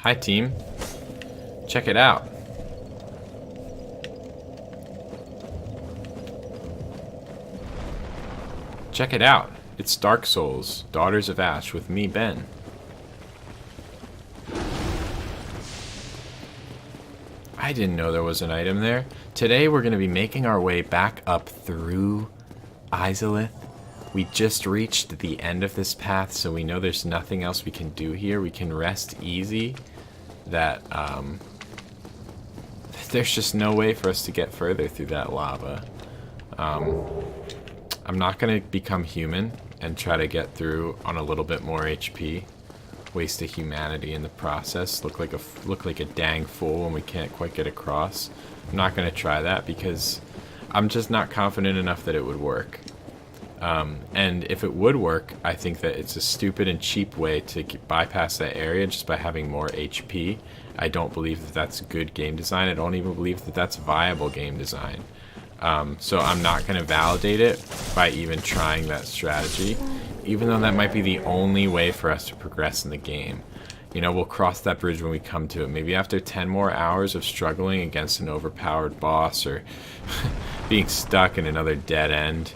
Hi, team. Check it out. Check it out. It's Dark Souls, Daughters of Ash with me, Ben. I didn't know there was an item there. Today we're going to be making our way back up through Izalith. We just reached the end of this path, so we know there's nothing else we can do here. We can rest easy. That, there's just no way for us to get further through that lava. I'm not going to become human and try to get through on a little bit more HP. Waste of humanity in the process. Look like a dang fool when we can't quite get across. I'm not going to try that because I'm just not confident enough that it would work. And if it would work, I think that it's a stupid and cheap way to bypass that area just by having more HP. I don't believe that that's good game design. I don't even believe that that's viable game design. So I'm not going to validate it by even trying that strategy, even though that might be the only way for us to progress in the game. You know, we'll cross that bridge when we come to it. Maybe after 10 more hours of struggling against an overpowered boss or being stuck in another dead end.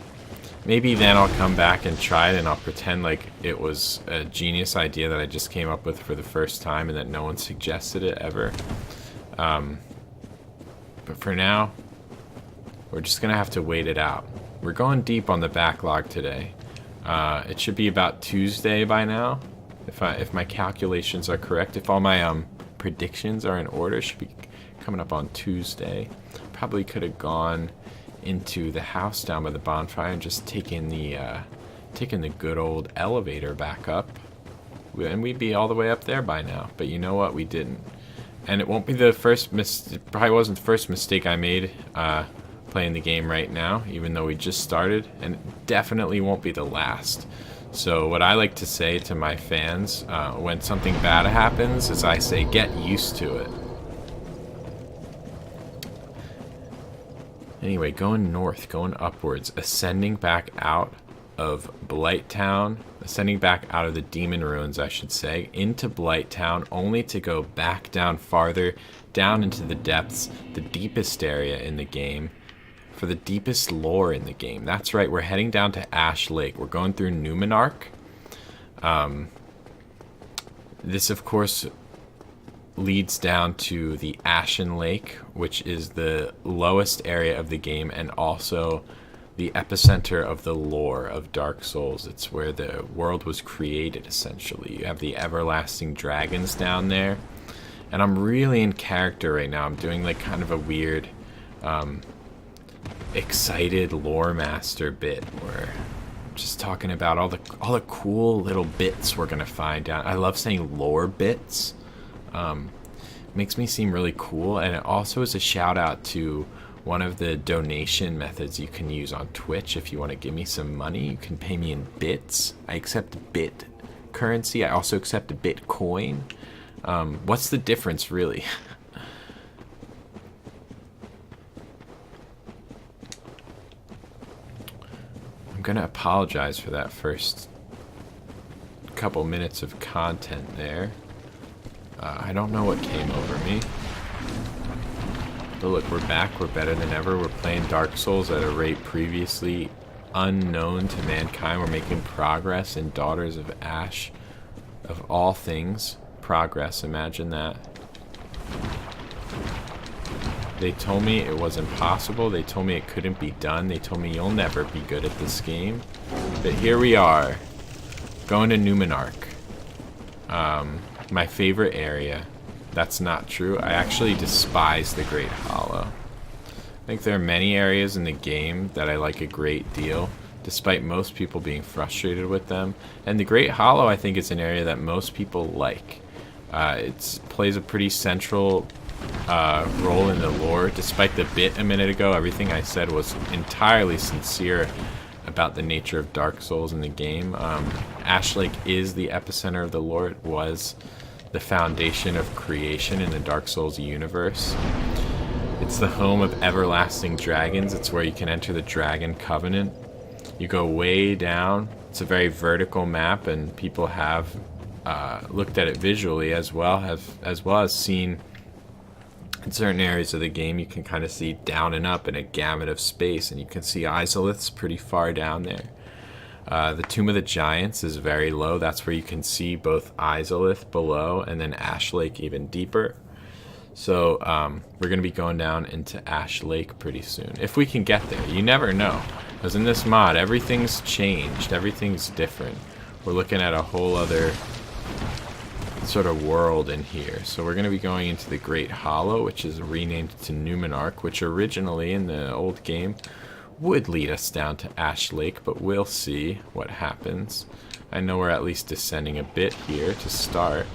Maybe then I'll come back and try it and I'll pretend like it was a genius idea that I just came up with for the first time and that no one suggested it ever. But for now, we're just going to have to wait it out. We're going deep on the backlog today. It should be about Tuesday by now, if my calculations are correct. If all my predictions are in order, it should be coming up on Tuesday. Probably could have gone into the house down by the bonfire and just taken the good old elevator back up, and we'd be all the way up there by now. But you know what? We didn't, and it won't be the first. It probably wasn't the first mistake I made playing the game right now, even though we just started, and it definitely won't be the last. So what I like to say to my fans when something bad happens is I say, get used to it. Anyway, going north, going upwards, ascending back out of Blighttown, ascending back out of the Demon Ruins, I should say, into Blighttown, only to go back down farther, down into the depths, the deepest area in the game, for the deepest lore in the game. That's right, we're heading down to Ash Lake. We're going through Numenark. This, of course, leads down to the Ashen Lake, which is the lowest area of the game and also the epicenter of the lore of Dark Souls. It's where the world was created, essentially. You have the everlasting dragons down there. And I'm really in character right now. I'm doing like kind of a weird excited lore master bit where I'm just talking about all the cool little bits we're gonna find down. I love saying lore bits. Makes me seem really cool, and it also is a shout out to one of the donation methods you can use on Twitch. If you want to give me some money, you can pay me in bits. I accept bit currency. I also accept Bitcoin. What's the difference, really? I'm gonna apologize for that first couple minutes of content there. I don't know what came over me. But look, we're back. We're better than ever. We're playing Dark Souls at a rate previously unknown to mankind. We're making progress in Daughters of Ash. Of all things, progress. Imagine that. They told me it was impossible. They told me it couldn't be done. They told me you'll never be good at this game. But here we are, going to Numenark. My favorite area. That's not true. I actually despise the Great Hollow. I think there are many areas in the game that I like a great deal, despite most people being frustrated with them. And the Great Hollow, I think, is an area that most people like. It plays a pretty central role in the lore. Despite the bit a minute ago, everything I said was entirely sincere about the nature of Dark Souls in the game. Ash Lake is the epicenter of the lore. It was the foundation of creation in the Dark Souls universe. It's the home of everlasting dragons. It's where you can enter the Dragon Covenant. You go way down. It's a very vertical map, and people have looked at it visually as well as seen in certain areas of the game. You can kind of see down and up in a gamut of space, and you can see Izalith's pretty far down there. The Tomb of the Giants is very low. That's where you can see both Izalith below and then Ash Lake even deeper. So we're going to be going down into Ash Lake pretty soon. If we can get there. You never know. Because in this mod, everything's changed. Everything's different. We're looking at a whole other sort of world in here. So we're going to be going into the Great Hollow, which is renamed to Numenark, which originally in the old game would lead us down to Ash Lake, but we'll see what happens. I know we're at least descending a bit here to start.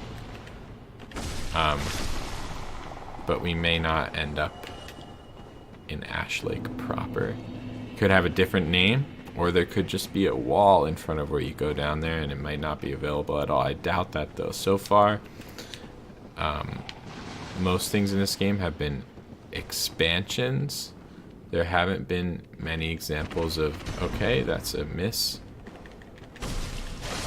But we may not end up in Ash Lake proper. Could have a different name, or there could just be a wall in front of where you go down there and it might not be available at all. I doubt that though. So far, most things in this game have been expansions. There haven't been many examples of, okay, that's a miss.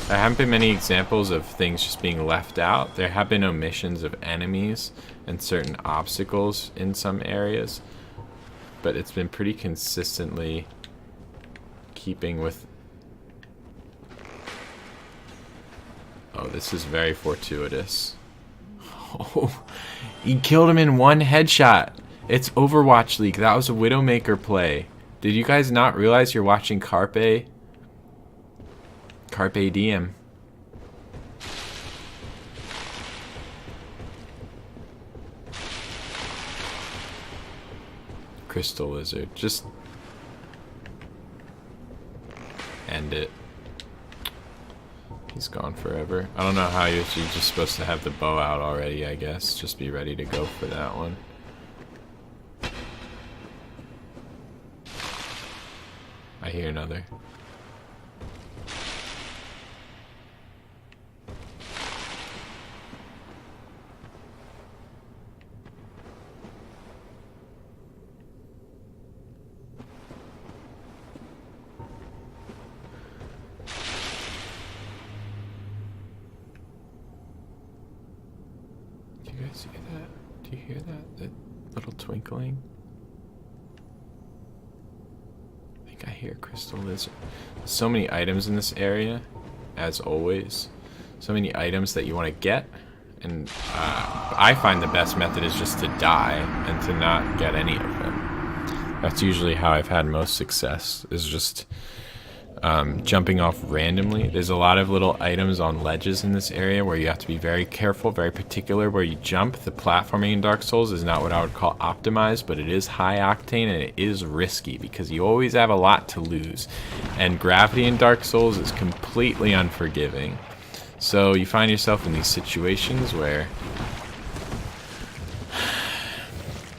There haven't been many examples of things just being left out. There have been omissions of enemies and certain obstacles in some areas, but it's been pretty consistently keeping with... Oh, this is very fortuitous. Oh, he killed him in one headshot. It's Overwatch League. That was a Widowmaker play. Did you guys not realize you're watching Carpe Diem? Crystal Lizard. Just end it. He's gone forever. I don't know how you're just supposed to have the bow out already, I guess. Just be ready to go for that one. I hear another. Do you guys see that? Do you hear that? The little twinkling? I hear Crystal Lizard. So many items in this area, as always. So many items that you want to get, and I find the best method is just to die and to not get any of them. That's usually how I've had most success, is just jumping off randomly. There's a lot of little items on ledges in this area where you have to be very careful, very particular where you jump. The platforming in Dark Souls is not what I would call optimized, but it is high octane and it is risky because you always have a lot to lose. And gravity in Dark Souls is completely unforgiving. So you find yourself in these situations where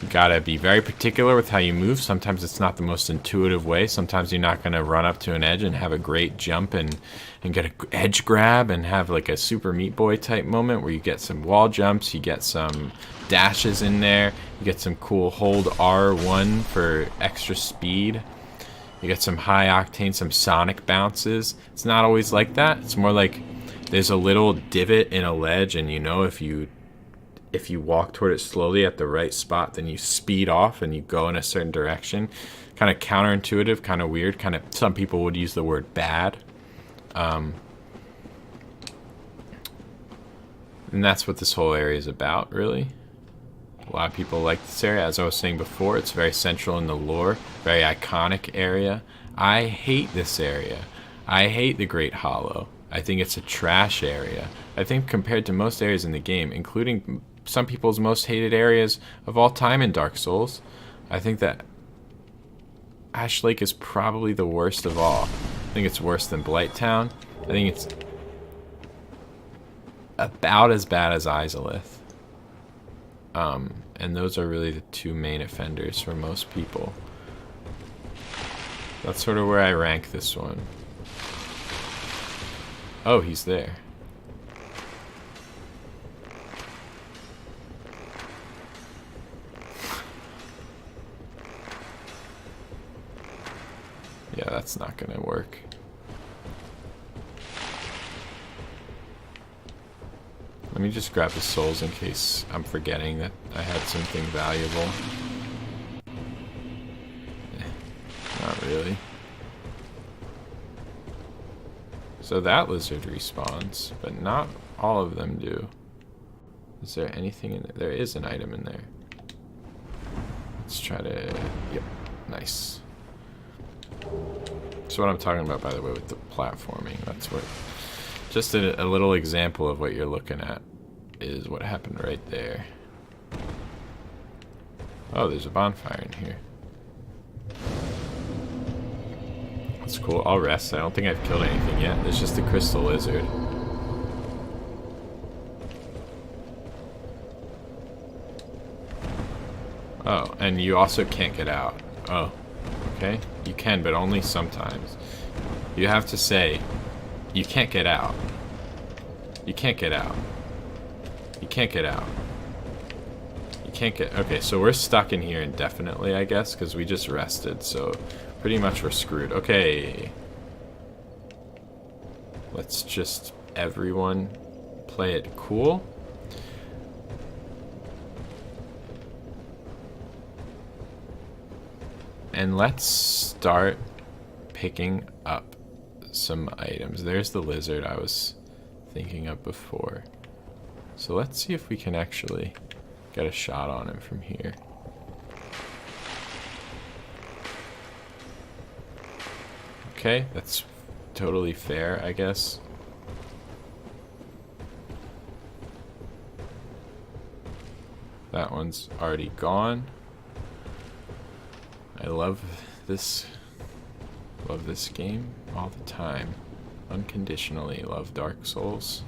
you gotta be very particular with how you move. Sometimes it's not the most intuitive way. Sometimes you're not gonna run up to an edge and have a great jump and get an edge grab and have like a Super Meat Boy type moment where you get some wall jumps, you get some dashes in there, you get some cool hold R1 for extra speed. You get some high octane, some sonic bounces. It's not always like that. It's more like there's a little divot in a ledge, and you know if you walk toward it slowly at the right spot, then you speed off and you go in a certain direction. Kind of counterintuitive, kind of weird, kind of, some people would use the word bad. And that's what this whole area is about, really. A lot of people like this area. As I was saying before, it's very central in the lore, very iconic area. I hate this area. I hate the Great Hollow. I think it's a trash area. I think compared to most areas in the game, including some people's most hated areas of all time in Dark Souls, I think that Ash Lake is probably the worst of all. I think it's worse than Blighttown. I think it's about as bad as Izalith. And those are really the two main offenders for most people. That's sort of where I rank this one. Oh, he's there. Yeah, that's not gonna work. me just grab the souls in case I'm forgetting that I had something valuable. Not really. So that lizard respawns, but not all of them do. Is there anything in there? There is an item in there. Let's try to... Yep, nice. So what I'm talking about, by the way, with the platforming, that's what... Just a little example of what you're looking at is what happened right there. Oh, there's a bonfire in here. That's cool. I'll rest. I don't think I've killed anything yet. There's just a crystal lizard. Oh, and you also can't get out. Oh, okay. You can, but only sometimes. You have to say, you can't get out. You can't get out. You can't get out. You can't get... Okay, so we're stuck in here indefinitely, I guess, because we just rested, so pretty much we're screwed. Okay. Let's just, everyone, play it cool. And let's start picking up some items. There's the lizard I was thinking of before. So let's see if we can actually get a shot on him from here. Okay, that's totally fair, I guess. That one's already gone. I love this game all the time. Unconditionally love Dark Souls.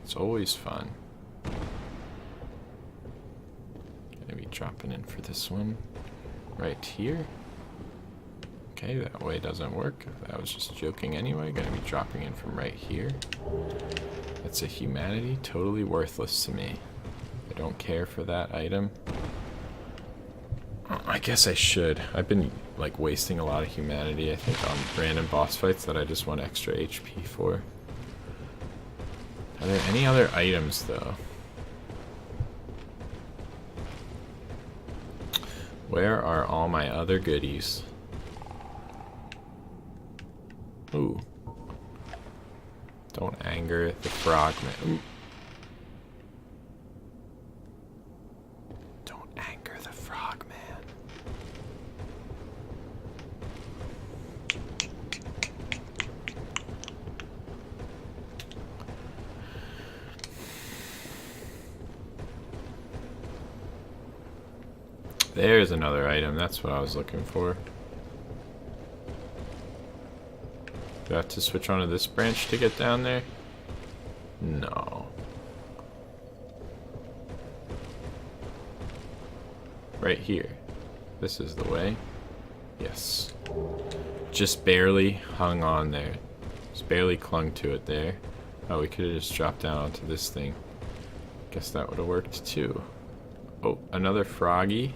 It's always fun. Gonna be dropping in for this one right here. Okay, that way doesn't work. I was just joking anyway. Gonna be dropping in from right here. That's a humanity, totally worthless to me. I don't care for that item. I guess I should. I've been like wasting a lot of humanity, I think, on random boss fights that I just want extra HP for. Are there any other items though? Where are all my other goodies? Ooh. Don't anger the frogman. Ooh. There's another item. That's what I was looking for. Do I have to switch onto this branch to get down there? No. Right here. This is the way. Yes. Just barely hung on there. Just barely clung to it there. Oh, we could have just dropped down onto this thing. Guess that would have worked too. Oh, another froggy.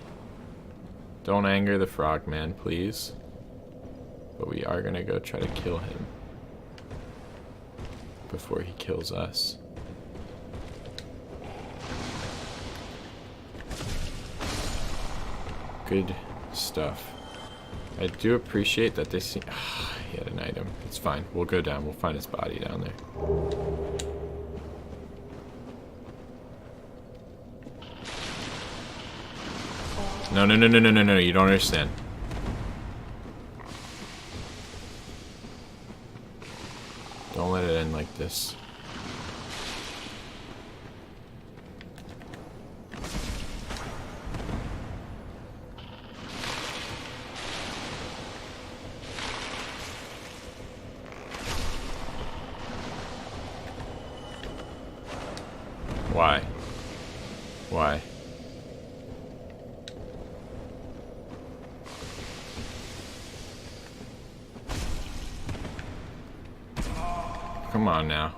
Don't anger the frogman, please. But we are gonna go try to kill him before he kills us. Good stuff. I do appreciate that they see... he had an item. It's fine. We'll go down. We'll find his body down there. No, no, no, no, no, no, no. You don't understand. Don't let it end like this. Why? Why? Come on now.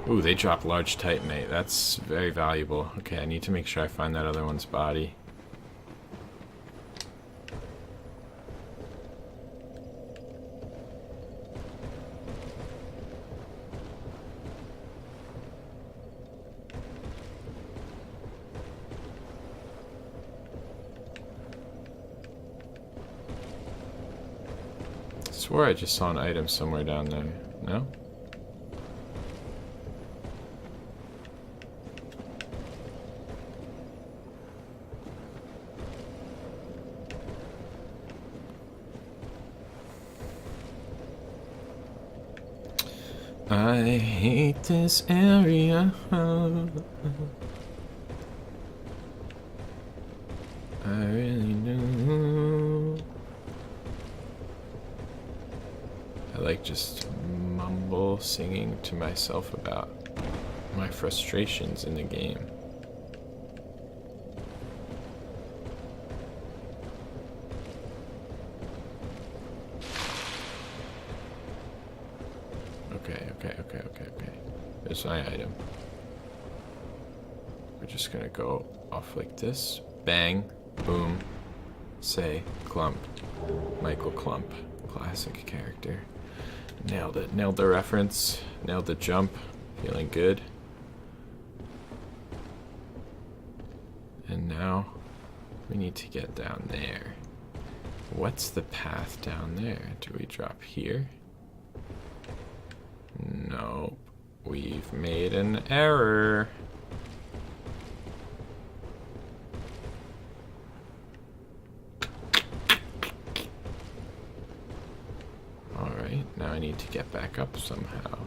Ooh, they dropped large titanite. That's very valuable. Okay, I need to make sure I find that other one's body. swore I just saw an item somewhere down there. No? I hate this area. I really do. I like just mumble singing to myself about my frustrations in the game. Okay. There's my item. We're just gonna go off like this. Bang, boom, say, Clump. Michael Clump. Classic character. Nailed it. Nailed the reference. Nailed the jump. Feeling good. And now we need to get down there. What's the path down there? Do we drop here? Nope. We've made an error. Alright, now I need to get back up somehow.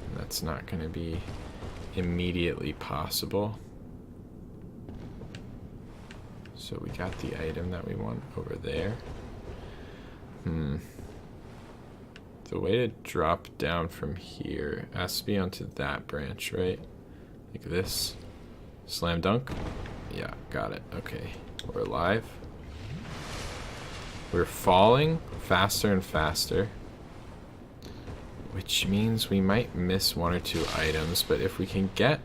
And that's not going to be immediately possible. So we got the item that we want over there. The way to drop down from here has to be onto that branch, right? Like this. Slam dunk. Yeah, got it. Okay, we're alive. We're falling faster and faster, which means we might miss one or two items, but if we can get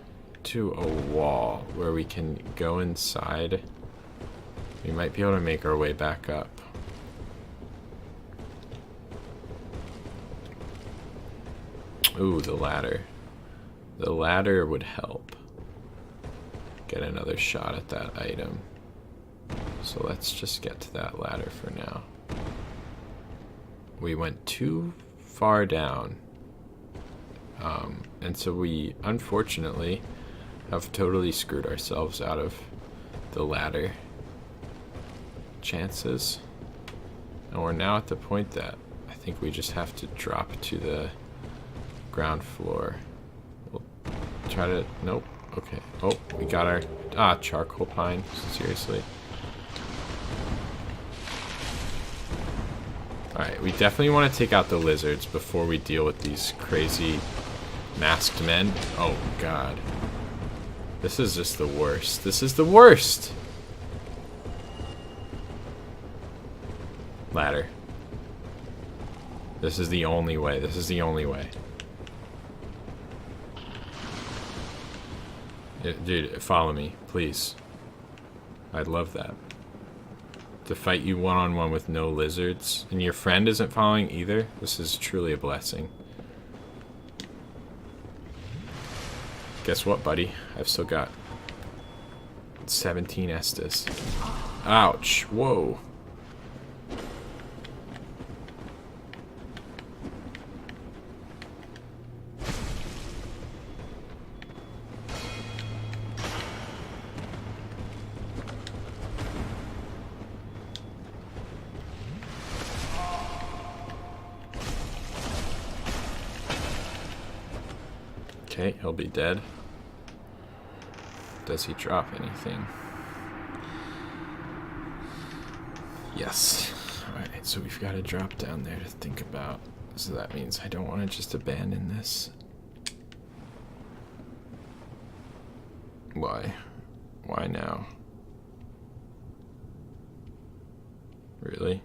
to a wall where we can go inside, we might be able to make our way back up. Ooh, the ladder. The ladder would help. Get another shot at that item. So let's just get to that ladder for now. We went too far down. And so we, unfortunately, have totally screwed ourselves out of the ladder chances. And we're now at the point that I think we just have to drop to the ground floor. We'll try to... Nope. Okay. Oh, we got our... charcoal pine. Seriously. Alright, we definitely want to take out the lizards before we deal with these crazy masked men. Oh, God. This is just the worst. This is the worst! Ladder. This is the only way. This is the only way. Dude, follow me, please. I'd love that. To fight you one-on-one with no lizards, and your friend isn't following either, this is truly a blessing. Guess what, buddy? I've still got 17 Estus. Ouch, whoa. Okay, he'll be dead. Does he drop anything? Yes. Alright, so we've got to drop down there to think about. So that means I don't want to just abandon this. Why? Why now? Really?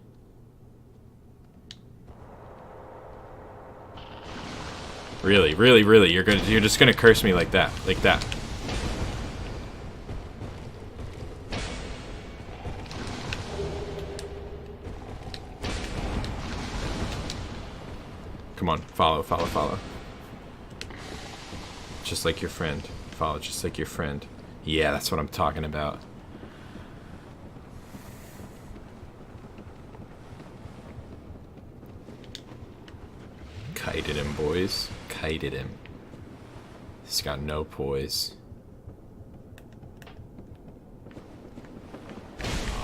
Really, you're just gonna curse me like that. Come on, follow. Just like your friend. Follow just like your friend. Yeah, that's what I'm talking about. Kited him, boys. Kited him. He's got no poise.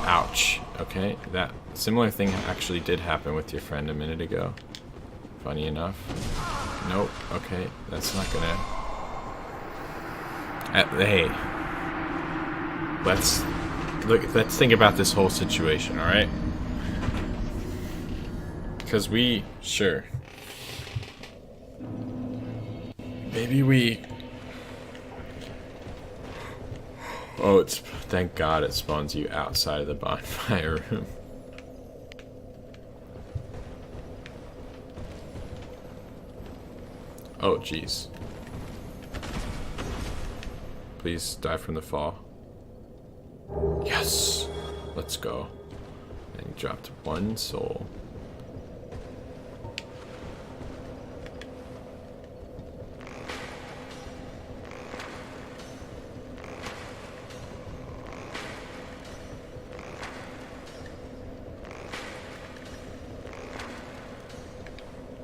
Ouch. Okay, that similar thing actually did happen with your friend a minute ago. Funny enough. Nope. Okay, that's not gonna... hey. Let's think about this whole situation, alright? Because sure. Maybe we... Oh, thank God it spawns you outside of the bonfire room. Oh, jeez. Please die from the fall. Yes! Let's go. And he dropped 1 soul.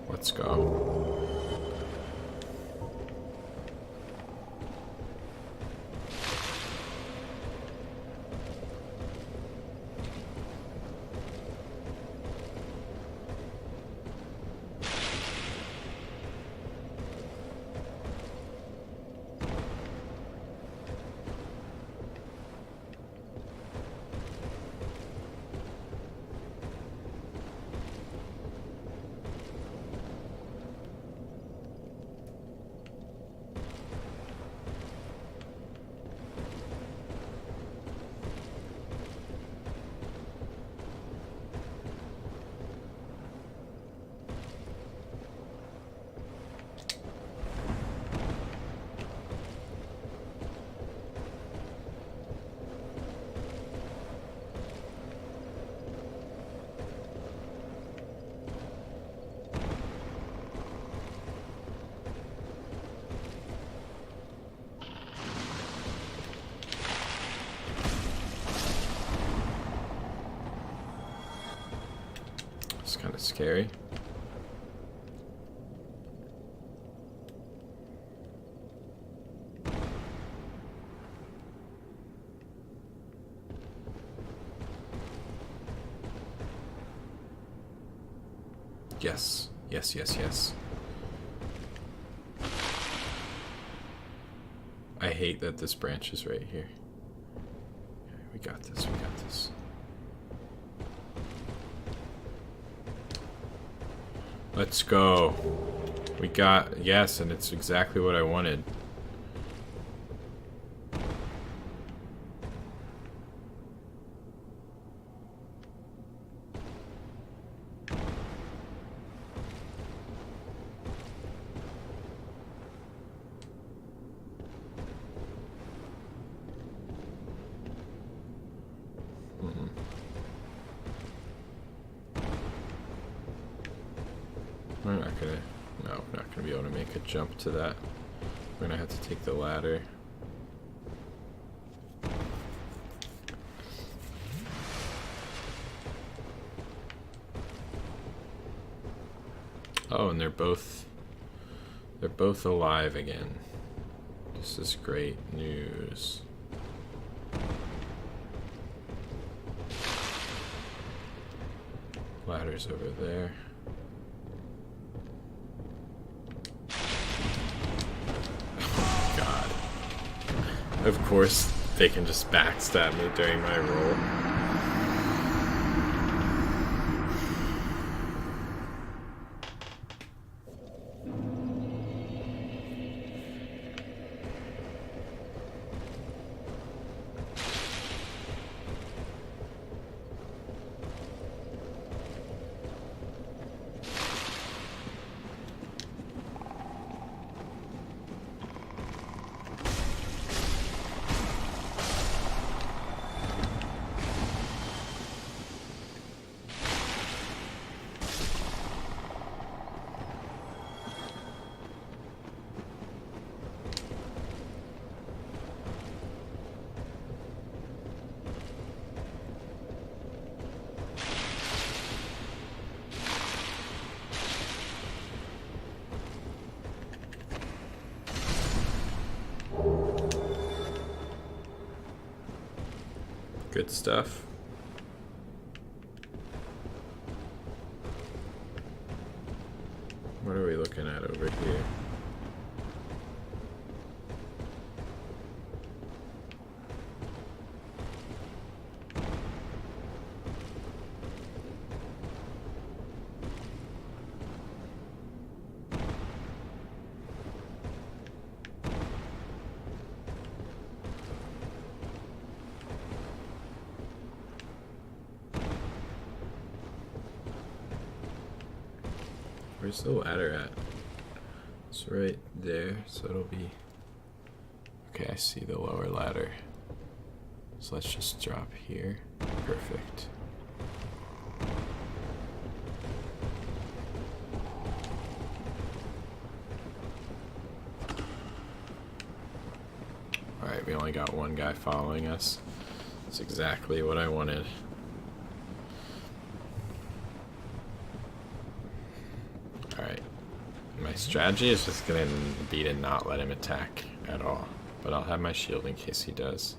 Let's go. It's kind of scary. Yes. Yes, yes, yes. I hate that this branch is right here. Okay, we got this, we got this. Let's go. We got... Yes, and it's exactly what I wanted. We're not gonna... No, we're not gonna be able to make a jump to that. We're gonna have to take the ladder. Oh, and they're both alive again. This is great news. Ladder's over there. God. Of course, they can just backstab me during my roll. Good stuff. What are we looking at over here? Where's the ladder at? It's right there, so it'll be... Okay, I see the lower ladder. So let's just drop here. Perfect. Alright, we only got one guy following us. That's exactly what I wanted. Alright. My strategy is just gonna be to not let him attack at all. But I'll have my shield in case he does.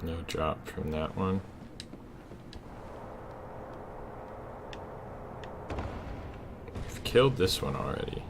No drop from that one. We've killed this one already.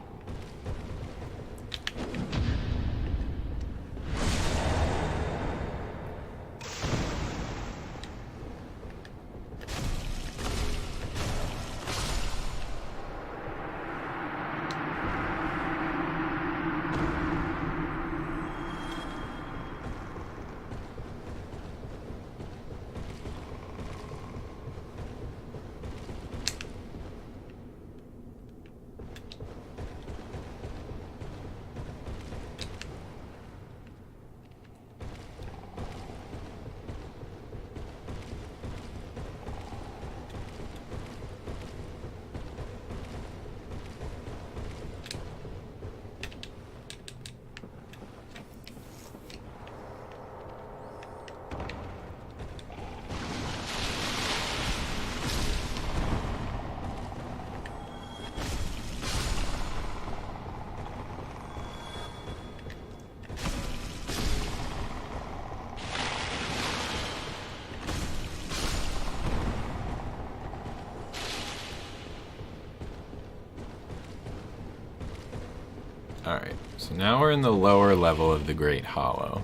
Alright, so now we're in the lower level of the Great Hollow.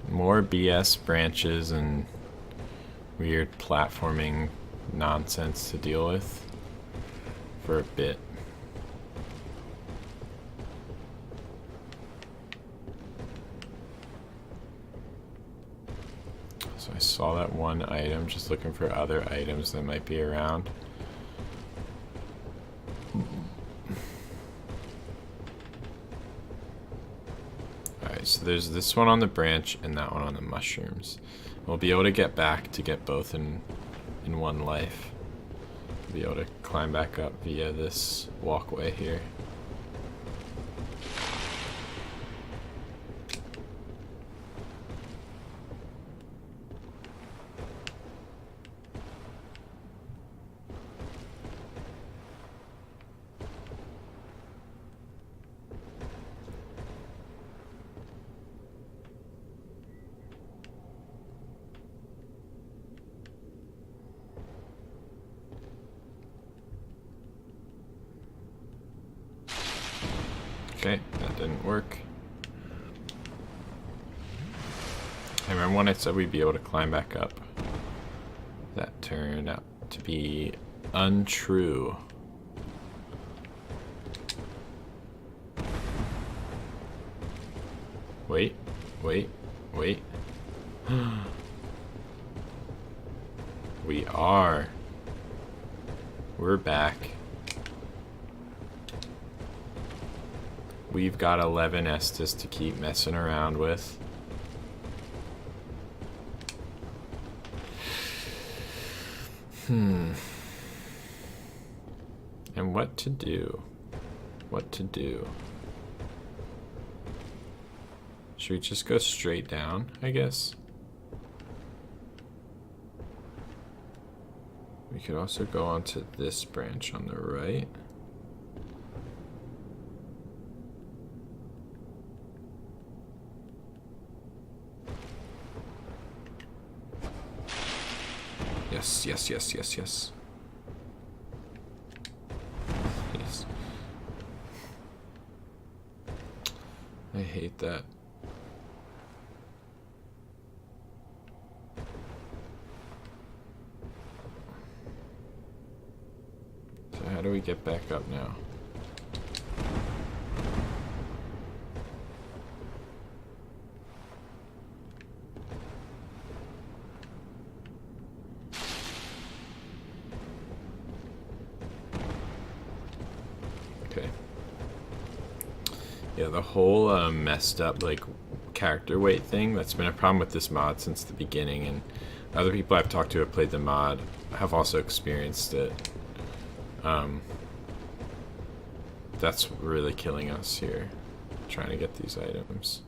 More BS branches and weird platforming nonsense to deal with for a bit. So I saw that one item, just looking for other items that might be around. So there's this one on the branch and that one on the mushrooms. We'll be able to get back to get both in one life. We'll be able to climb back up via this walkway here. Okay, that didn't work. I remember when I said we'd be able to climb back up. That turned out to be untrue. Wait, wait, wait. We are. We're back. We've got 11 Estus to keep messing around with. And what to do? What to do? Should we just go straight down, I guess? We could also go onto this branch on the right. Yes, yes, yes, yes, yes. Yes. I hate that. So how do we get back up now? Okay. Yeah, the whole messed up like character weight thing, that's been a problem with this mod since the beginning, and other people I've talked to have played the mod have also experienced it. That's really killing us here, trying to get these items.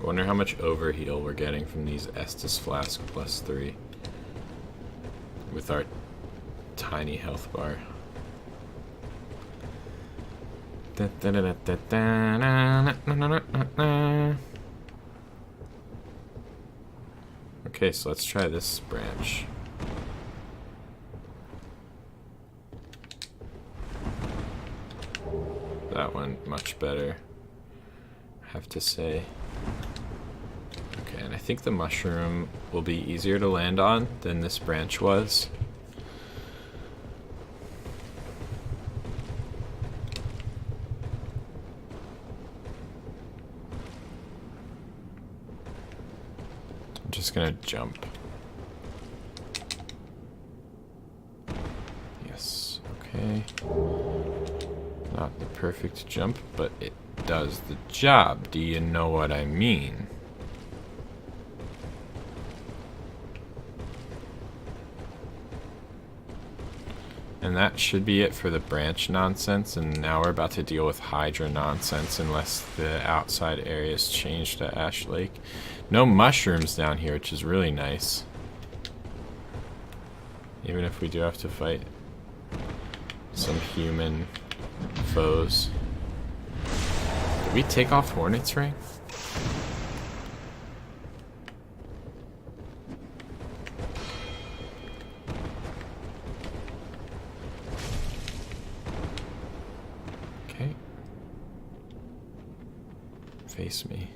Wonder how much overheal we're getting from these Estus Flask +3 with our tiny health bar. Okay, so let's try this branch. That one much better, I have to say. Okay, and I think the mushroom will be easier to land on than this branch was. I'm just gonna jump. Yes, okay. Not the perfect jump, but it does the job. Do you know what I mean? And that should be it for the branch nonsense, and now we're about to deal with Hydra nonsense unless the outside areas change to Ash Lake. No mushrooms down here, which is really nice. Even if we do have to fight some human foes. Did we take off Hornet's Ring? Okay. Face me.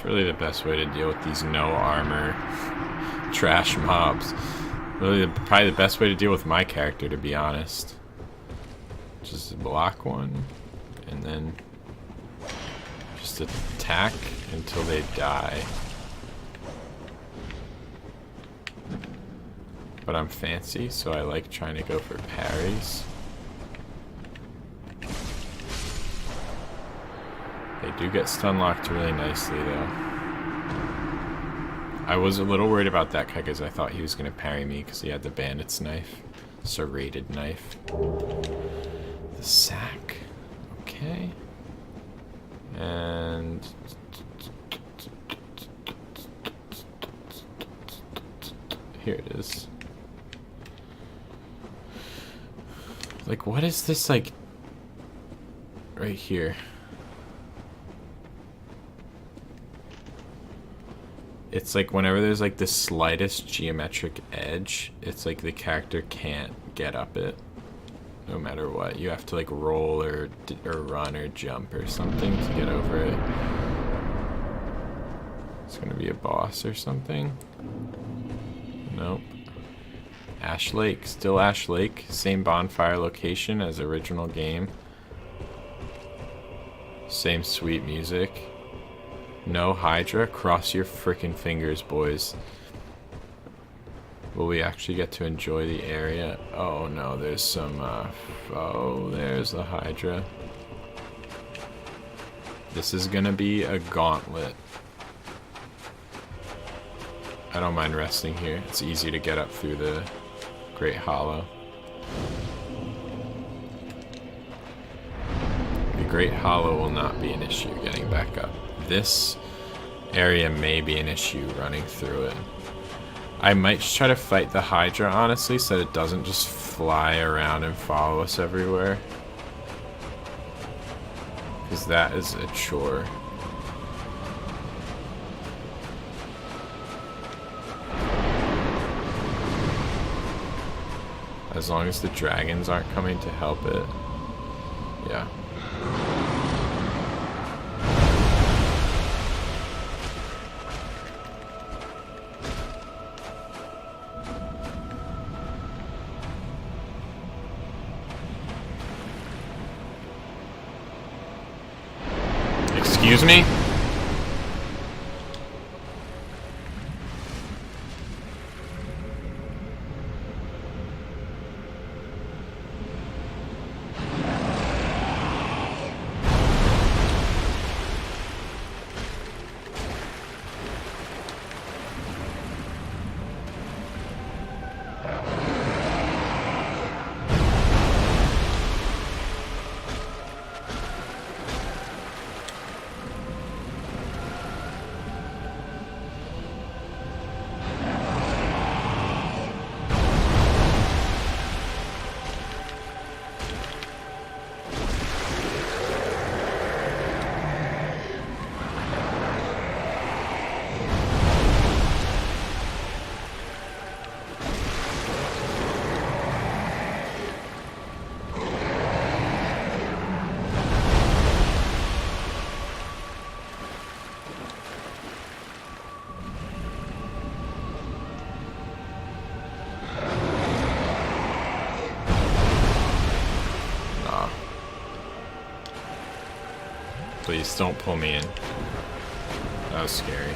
Really the best way to deal with these no armor trash mobs. Really probably the best way to deal with my character, to be honest. Just block one and then just attack until they die. But I'm fancy, so I like trying to go for parries. They do get stun locked really nicely, though. I was a little worried about that guy because I thought he was going to parry me because he had the bandit's knife. Serrated knife. The sack. Okay. And... here it is. Like, what is this, like... right here? It's like whenever there's like the slightest geometric edge, it's like the character can't get up it, no matter what. You have to like roll or run or jump or something to get over it. It's gonna be a boss or something. Nope. Ash Lake. Still Ash Lake. Same bonfire location as original game. Same sweet music. No Hydra. Cross your frickin' fingers, boys. Will we actually get to enjoy the area? Oh no, there's some, oh, there's the Hydra. This is gonna be a gauntlet. I don't mind resting here. It's easy to get up through the Great Hollow. The Great Hollow will not be an issue getting back up. This area may be an issue running through it. I might just try to fight the Hydra, honestly, so that it doesn't just fly around and follow us everywhere. Because that is a chore. As long as the dragons aren't coming to help it. Yeah. Excuse me? Please don't pull me in. That was scary.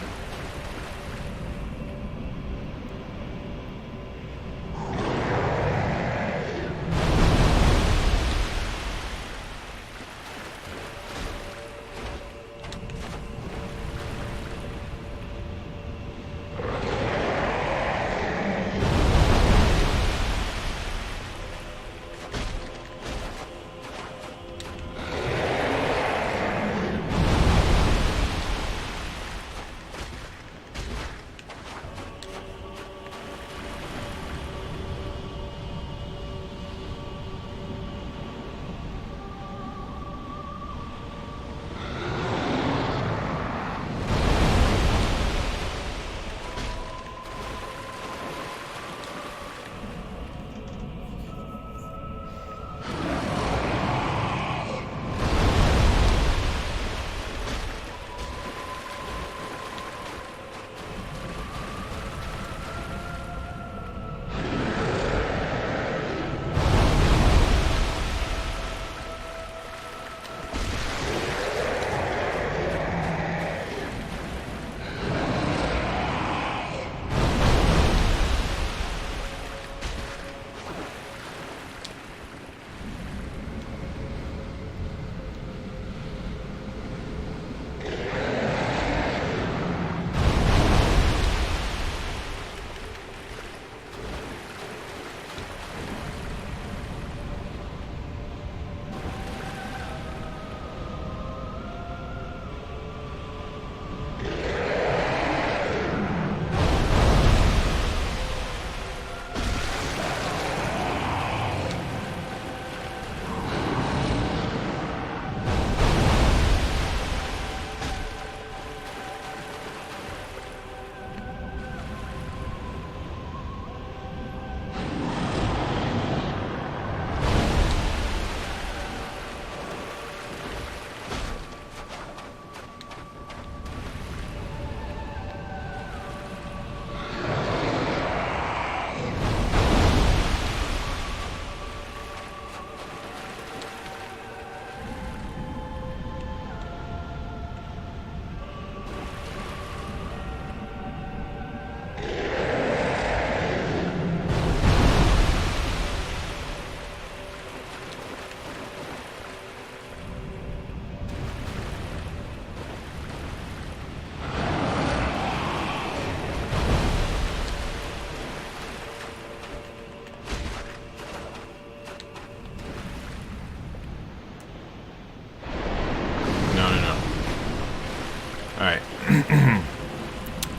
Alright.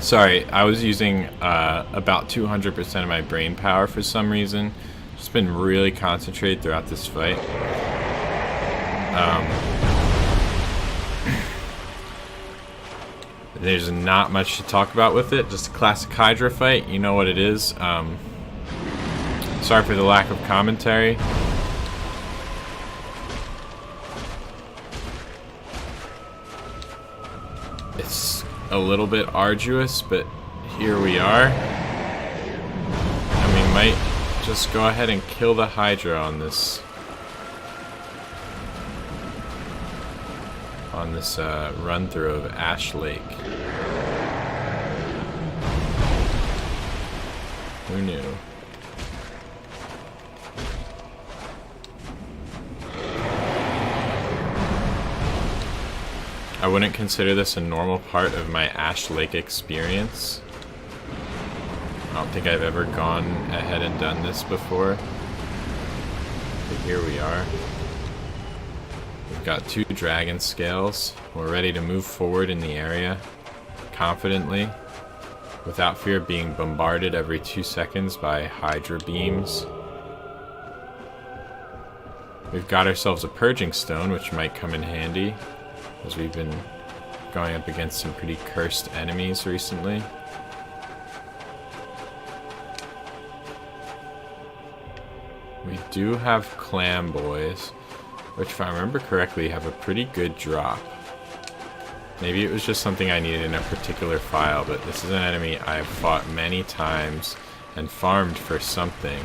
Sorry, I was using about 200% of my brain power for some reason. Just been really concentrated throughout this fight. There's not much to talk about with it. Just a classic Hydra fight. You know what it is. Sorry for the lack of commentary. It's a little bit arduous, but here we are. And we might just go ahead and kill the Hydra on this run through of Ash Lake. Who knew? I wouldn't consider this a normal part of my Ash Lake experience. I don't think I've ever gone ahead and done this before. But here we are. We've got 2 dragon scales. We're ready to move forward in the area confidently, without fear of being bombarded every 2 seconds by Hydra beams. We've got ourselves a purging stone, which might come in handy, as we've been going up against some pretty cursed enemies recently. We do have clam boys, which, if I remember correctly, have a pretty good drop. Maybe it was just something I needed in a particular file, but this is an enemy I've fought many times and farmed for something.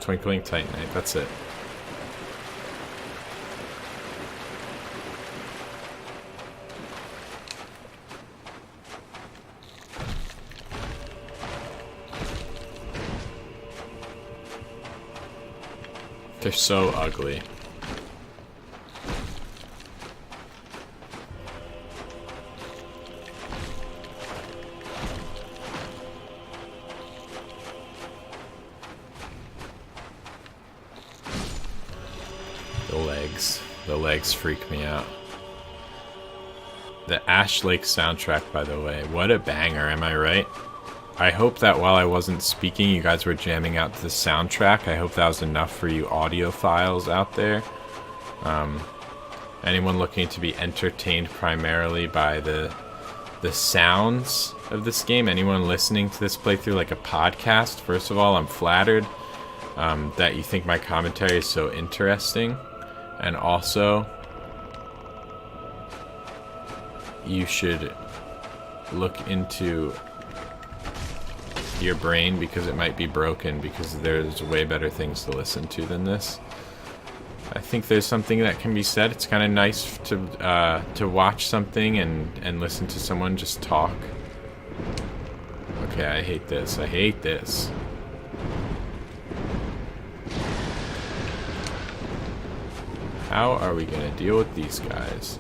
Twinkling Titanite, that's it. They're so ugly. The legs freak me out. The Ash Lake soundtrack, by the way, what a banger, am I right? I hope that while I wasn't speaking, you guys were jamming out to the soundtrack. I hope that was enough for you audiophiles out there. Anyone looking to be entertained primarily by the sounds of this game, anyone listening to this playthrough like a podcast, first of all, I'm flattered that you think my commentary is so interesting. And also, you should look into your brain, because it might be broken, because there's way better things to listen to than this. I think there's something that can be said. It's kind of nice to watch something and listen to someone just talk. Okay, I hate this. I hate this. How are we gonna deal with these guys?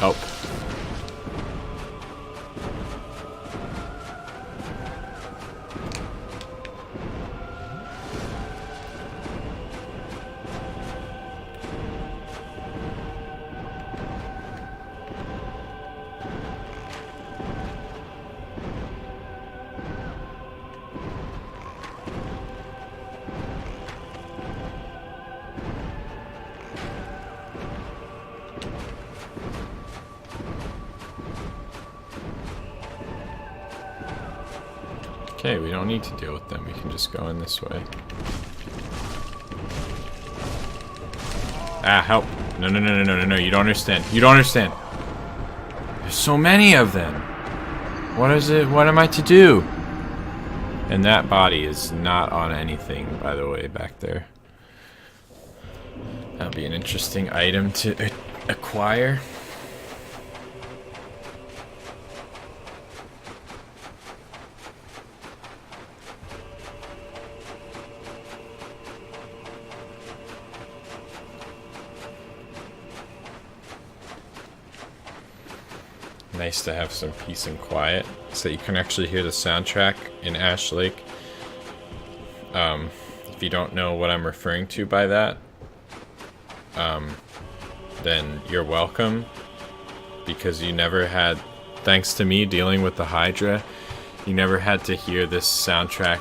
Help. Okay, we don't need to deal with them. We can just go in this way. Ah, help. No, no, no, no, no, no, no. You don't understand. You don't understand. There's so many of them. What is it? What am I to do? And that body is not on anything, by the way, back there. That'll be an interesting item to acquire. nice to have some peace and quiet so you can actually hear the soundtrack in Ash Lake. If you don't know what I'm referring to by that, then you're welcome, because you never had, thanks to me dealing with the Hydra, you never had to hear this soundtrack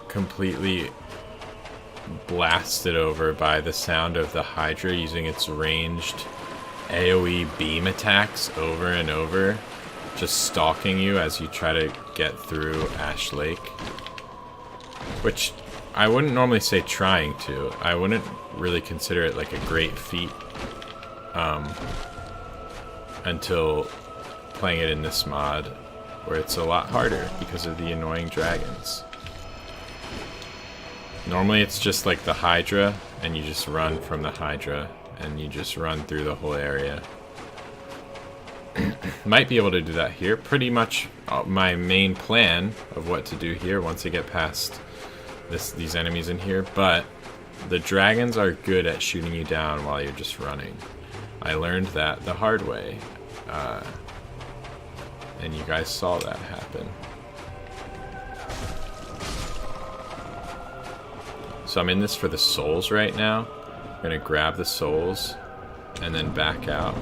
completely blasted over by the sound of the Hydra using its ranged AoE beam attacks over and over, just stalking you as you try to get through Ash Lake. Which I wouldn't normally say trying to. I wouldn't really consider it like a great feat until playing it in this mod, where it's a lot harder because of the annoying dragons. Normally it's just like the Hydra, and you just run from the Hydra, and you just run through the whole area. Might be able to do that here. Pretty much my main plan of what to do here once I get past these enemies in here, but the dragons are good at shooting you down while you're just running. I learned that the hard way, and you guys saw that happen. So I'm in this for the souls right now. I'm gonna grab the souls and then back out.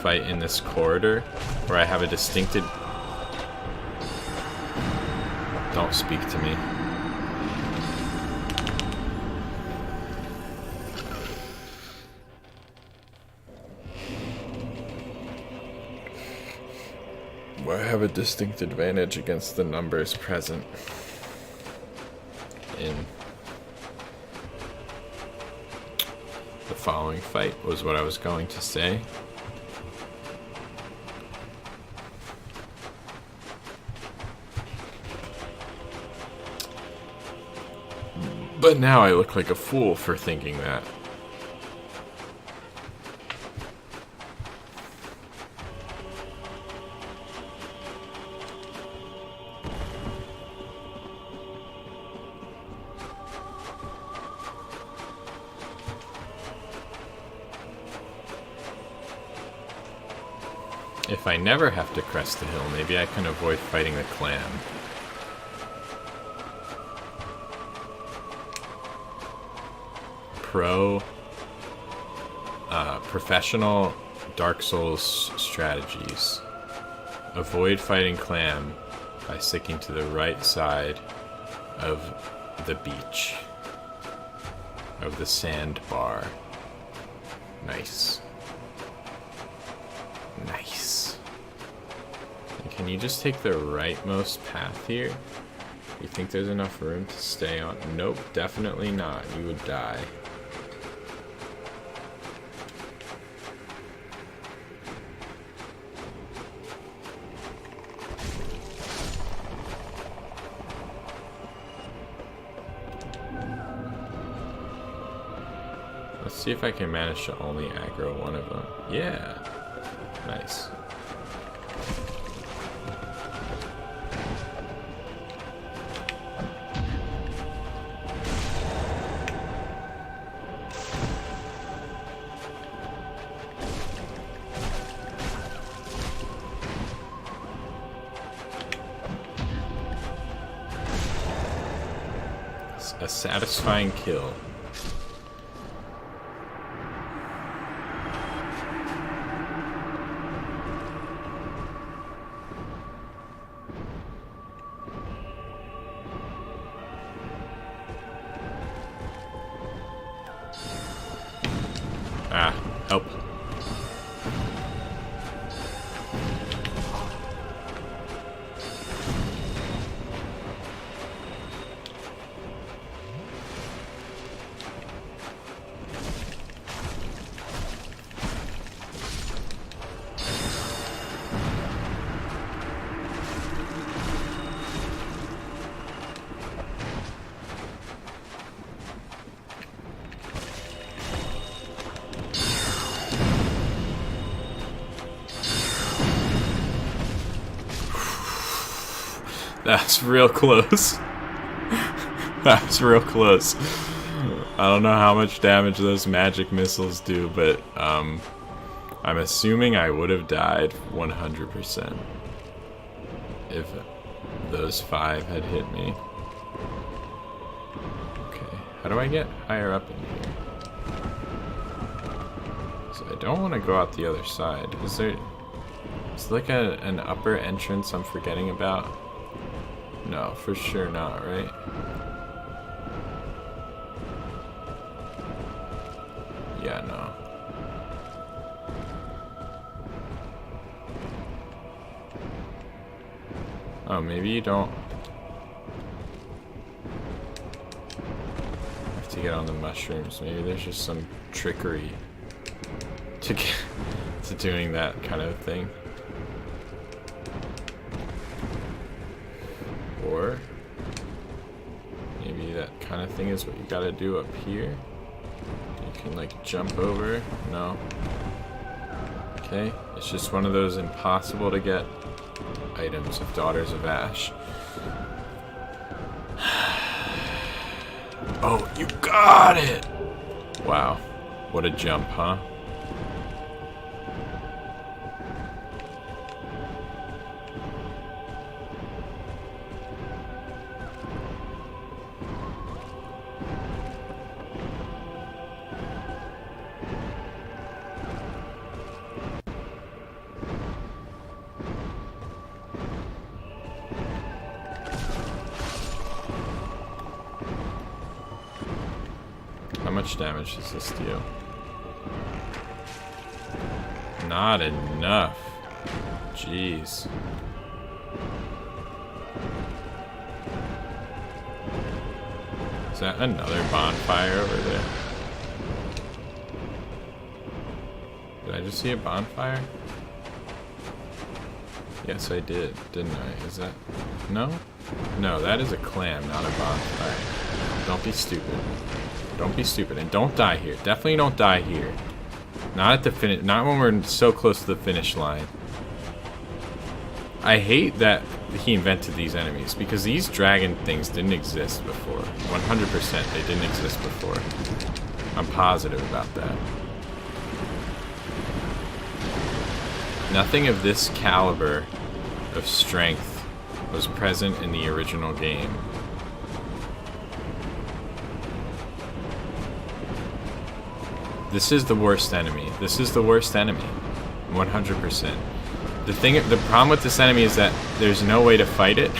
Fight in this corridor where I have a distinctive... Don't speak to me. I have a distinct advantage against the numbers present in the following fight, was what I was going to say. But now I look like a fool for thinking that. If I never have to crest the hill, maybe I can avoid fighting the clan. Professional Dark Souls strategies. Avoid fighting clan by sticking to the right side of the beach. Of the sandbar. Nice. Nice. And can you just take the rightmost path here? You think there's enough room to stay on? Nope, definitely not. You would die. Let's see if I can manage to only aggro one of them. Yeah. Nice. It's a satisfying kill. Ah, help. That's real close. That's real close. I don't know how much damage those magic missiles do, but I'm assuming I would have died 100% if those 5 had hit me. Okay, how do I get higher up in here? So I don't want to go out the other side. Is there like an upper entrance I'm forgetting about? No, for sure not, right? Yeah, no. Oh, maybe you don't have to get on the mushrooms. Maybe there's just some trickery to get to doing that kind of thing. Or maybe that kind of thing is what you gotta do up here. You can like jump over. No. Okay, it's just one of those impossible to get items of Daughters of Ash. Oh, you got it! Wow, what a jump, huh? How much damage does this deal? Not enough. Jeez. Is that another bonfire over there? Did I just see a bonfire? Yes, I did, didn't I? Is that... No? No, that is a clam, not a bonfire. Don't be stupid. Don't be stupid, and don't die here. Definitely don't die here. Not at the finish. Not when we're so close to the finish line. I hate that he invented these enemies because these dragon things didn't exist before. 100% they didn't exist before. I'm positive about that. Nothing of this caliber of strength was present in the original game. This is the worst enemy. This is the worst enemy. 100%. The problem with this enemy is that there's no way to fight it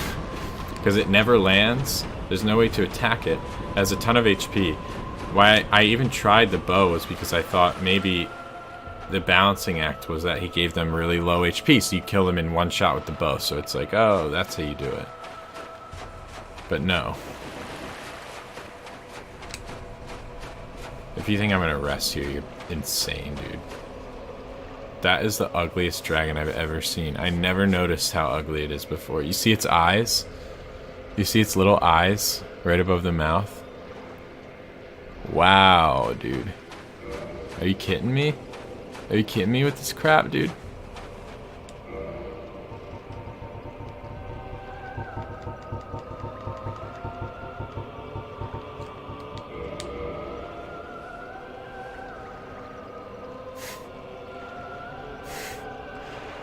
because it never lands. There's no way to attack it. It has a ton of HP. Why I even tried the bow was because I thought maybe the balancing act was that he gave them really low HP, so you kill them in one shot with the bow. So it's like, oh, that's how you do it. But no. If you think I'm gonna rest here, you're insane, dude. That is the ugliest dragon I've ever seen. I never noticed how ugly it is before. You see its eyes? You see its little eyes right above the mouth? Wow, dude. Are you kidding me? Are you kidding me with this crap, dude?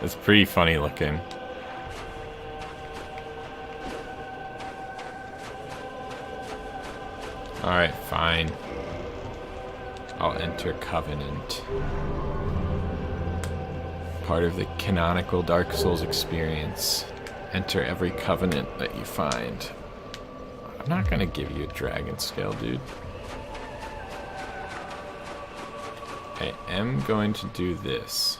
It's pretty funny looking. Alright, fine. I'll enter Covenant. Part of the canonical Dark Souls experience. Enter every Covenant that you find. I'm not gonna give you a dragon scale, dude. I am going to do this.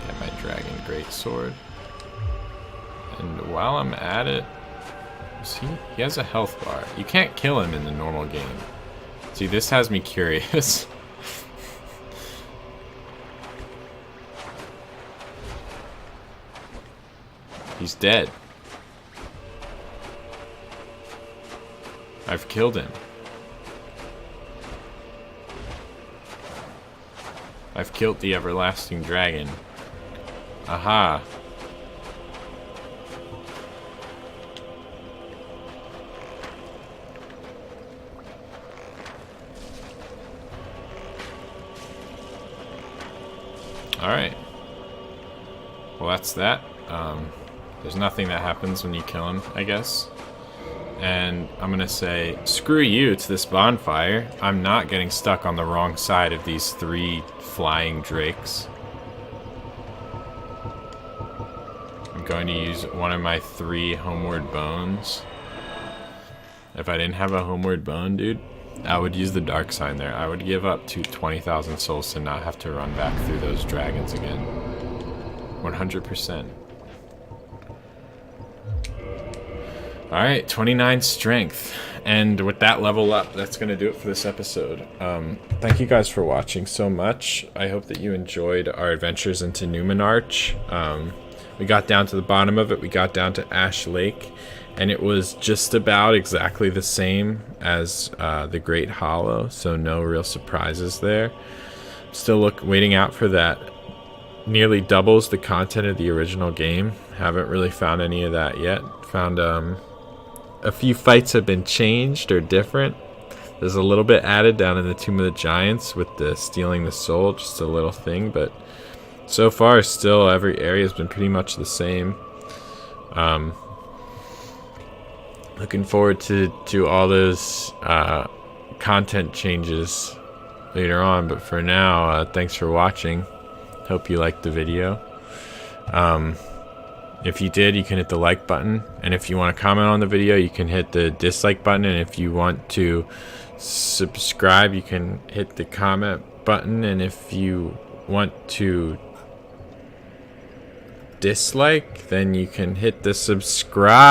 Get my dragon greatsword. And while I'm at it, see, he has a health bar. You can't kill him in the normal game. See, this has me curious. He's dead. I've killed him. I've killed the everlasting dragon. Aha. Alright. Well, that's that. There's nothing that happens when you kill him, I guess. And I'm gonna say, screw you to this bonfire. I'm not getting stuck on the wrong side of these 3 flying drakes. I'm going to use one of my 3 homeward bones. If I didn't have a homeward bone, dude, I would use the dark sign there. I would give up to 20,000 souls to not have to run back through those dragons again. 100%. Alright, 29 strength. And with that level up, that's going to do it for this episode. Thank you guys for watching so much. I hope that you enjoyed our adventures into Numenarch. We got down to the bottom of it. We got down to Ash Lake. And it was just about exactly the same as the Great Hollow. So no real surprises there. Still waiting out for that. Nearly doubles the content of the original game. Haven't really found any of that yet. Found a few fights have been changed or different. There's a little bit added down in the Tomb of the Giants with the stealing the soul, just a little thing, but so far still every area has been pretty much the same. Looking forward to all those content changes later on, but for now, thanks for watching. Hope you liked the video. If you did, you can hit the like button, and if you want to comment on the video, you can hit the dislike button, and if you want to subscribe, you can hit the comment button, and if you want to dislike, then you can hit the subscribe